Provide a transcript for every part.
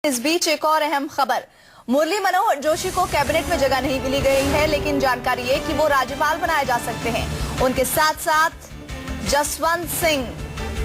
इस बीच एक और अहम खबर, मुरली मनोहर जोशी को कैबिनेट में जगह नहीं मिली गई है, लेकिन जानकारी है कि वो राज्यपाल बनाए जा सकते हैं। उनके साथ साथ जसवंत सिंह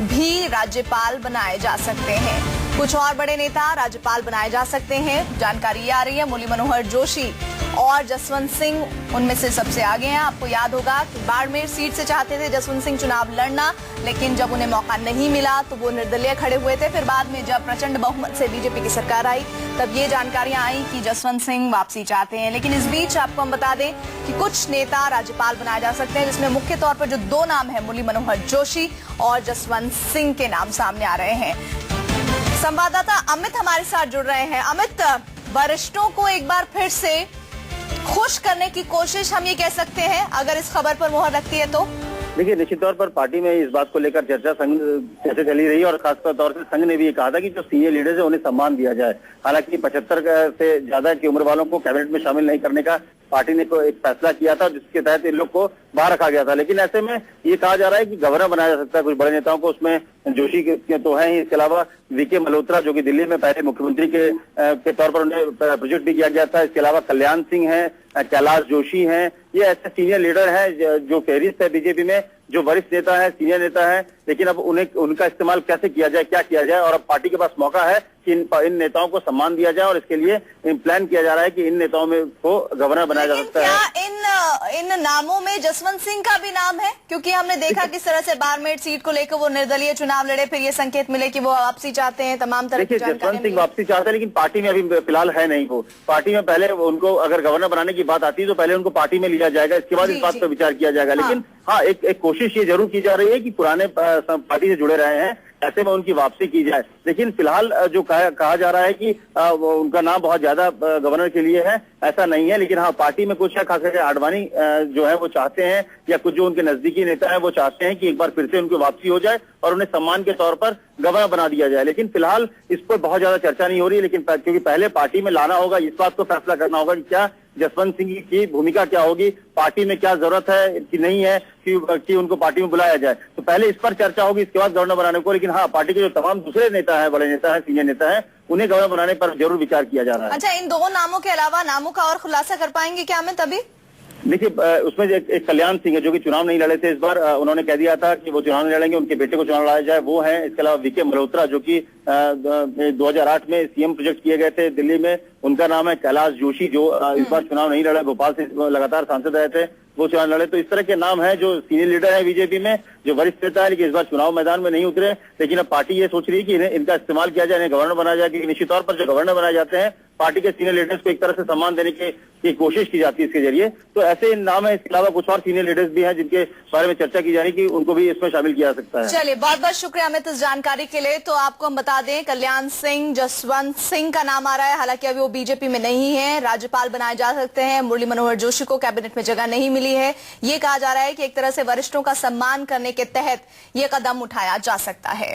भी राज्यपाल बनाए जा सकते हैं। कुछ और बड़े नेता राज्यपाल बनाए जा सकते हैं। जानकारी आ रही है मुरली मनोहर जोशी और जसवंत सिंह उनमें से सबसे आगे हैं। आपको याद होगा कि बाड़मेर सीट से चाहते थे जसवंत सिंह चुनाव लड़ना, लेकिन जब उन्हें मौका नहीं मिला तो वो निर्दलीय खड़े हुए थे। फिर बाद में जब प्रचंड बहुमत से बीजेपी की सरकार आई तब ये जानकारियां आई कि जसवंत सिंह वापसी चाहते हैं। लेकिन इस बीच आपको हम बता दें कि कुछ नेता राज्यपाल बनाए जा सकते हैं, जिसमें मुख्य तौर पर जो दो नाम है मुरली मनोहर जोशी और जसवंत सिंह के नाम सामने आ रहे हैं। संवाददाता अमित हमारे साथ जुड़ रहे हैं। अमित, वरिष्ठों को एक बार फिर से खुश करने की कोशिश हम ये कह सकते हैं अगर इस खबर पर मुहर लगती है तो? देखिए, निश्चित तौर पर पार्टी में इस बात को लेकर चर्चा चली रही है और खासतौर तौर से संघ ने भी ये कहा था कि जो सीनियर लीडर्स है उन्हें सम्मान दिया जाए। हालांकि 75 से ज्यादा की उम्र वालों को कैबिनेट में शामिल नहीं करने का पार्टी ने एक फैसला किया था, जिसके तहत इन लोग को बाहर रखा गया था। लेकिन ऐसे में ये कहा जा रहा है कि गवर्नर बनाया जा सकता है कुछ बड़े नेताओं को। उसमें जोशी के तो हैं ही, इसके अलावा वीके मल्होत्रा जो कि दिल्ली में पहले मुख्यमंत्री के तौर पर उन्हें प्रोजेक्ट भी किया गया था। इसके अलावा कल्याण सिंह हैं, कैलाश जोशी हैं। ये ऐसे सीनियर लीडर हैं जो फेरिस्त है बीजेपी में, जो वरिष्ठ नेता है, सीनियर नेता है। लेकिन अब उनका इस्तेमाल कैसे किया जाए, क्या किया जाए, और अब पार्टी के पास मौका है कि इन नेताओं को सम्मान दिया जाए और इसके लिए प्लान किया जा रहा है कि इन नेताओं में को गवर्नर बनाया जा सकता है। इन नामों में जसवंत सिंह का भी नाम है? क्योंकि हमने देखा किस तरह से बारमेर सीट को लेकर वो निर्दलीय चुनाव लड़े, फिर ये संकेत मिले कि वो वापसी चाहते हैं। तमाम तरह की जानकारी। जसवंत सिंह वापसी चाहते हैं, लेकिन पार्टी में अभी फिलहाल है नहीं। वो पार्टी में पहले उनको अगर गवर्नर बनाने की बात आती है तो पहले उनको पार्टी में लिया जाएगा, इसके बाद इस बात पर विचार किया जाएगा। लेकिन हाँ, एक कोशिश ये जरूर की जा रही है कि पुराने पार्टी से जुड़े रहे हैं, ऐसे में उनकी वापसी की जाए। लेकिन फिलहाल जो कहा जा रहा है कि उनका नाम बहुत ज्यादा गवर्नर के लिए है, ऐसा नहीं है। लेकिन हाँ, पार्टी में कुछ है, खासकर आडवाणी जो है वो चाहते हैं, या कुछ जो उनके नजदीकी नेता है वो चाहते हैं कि एक बार फिर से उनकी वापसी हो जाए और उन्हें सम्मान के तौर पर गवर्नर बना दिया जाए। लेकिन फिलहाल इस पर बहुत ज्यादा चर्चा नहीं हो रही है। लेकिन क्योंकि पहले पार्टी में लाना होगा, इस बात को फैसला करना होगा कि क्या जसवंत सिंह की भूमिका क्या होगी, पार्टी में क्या जरूरत है कि नहीं है कि उनको पार्टी में बुलाया जाए। तो पहले इस पर चर्चा होगी, इसके बाद गवर्नर बनाने को। लेकिन हाँ, पार्टी के जो तमाम दूसरे नेता है, बड़े नेता है, सीनियर नेता है, उन्हें गवर्नर बनाने पर जरूर विचार किया जा रहा है। अच्छा, इन दो नामों के अलावा नामों का और खुलासा कर पाएंगे क्या हमें तभी? देखिए, उसमें एक कल्याण सिंह है जो कि चुनाव नहीं लड़े थे इस बार। उन्होंने कह दिया था कि वो चुनाव नहीं लड़ेंगे, उनके बेटे को चुनाव लड़ाया जाए, वो है। इसके अलावा वीके मल्होत्रा जो कि 2008 में सीएम प्रोजेक्ट किए गए थे दिल्ली में, उनका नाम है। कैलाश जोशी जो इस बार चुनाव नहीं लड़े, भोपाल से लगातार सांसद रहे थे, वो चुनाव लड़े। तो इस तरह के नाम है जो सीनियर लीडर है बीजेपी में, जो वरिष्ठ नेता है, लेकिन इस बार चुनाव मैदान में नहीं उतरे। लेकिन अब पार्टी ये सोच रही है कि इनका इस्तेमाल किया जाए, इन्हें गवर्नर बनाया जाए। क्योंकि निश्चित तौर पर जो गवर्नर बनाए जाते हैं, पार्टी के सीनियर लीडर्स को एक तरह से सम्मान देने की कोशिश की जाती है इसके जरिए। तो ऐसे नाम है। इसके अलावा कुछ और सीनियर लीडर्स भी हैं जिनके बारे में चर्चा की जा रही है कि उनको भी इसमें शामिल किया जा सकता है। चलिए, बहुत बहुत शुक्रिया अमित इस जानकारी के लिए। तो आपको हम बता दें, कल्याण सिंह, जसवंत सिंह का नाम आ रहा है। हालांकि अभी वो बीजेपी में नहीं है, राज्यपाल बनाए जा सकते हैं। मुरली मनोहर जोशी को कैबिनेट में जगह नहीं मिली है। ये कहा जा रहा है कि एक तरह से वरिष्ठों का सम्मान करने के तहत ये कदम उठाया जा सकता है।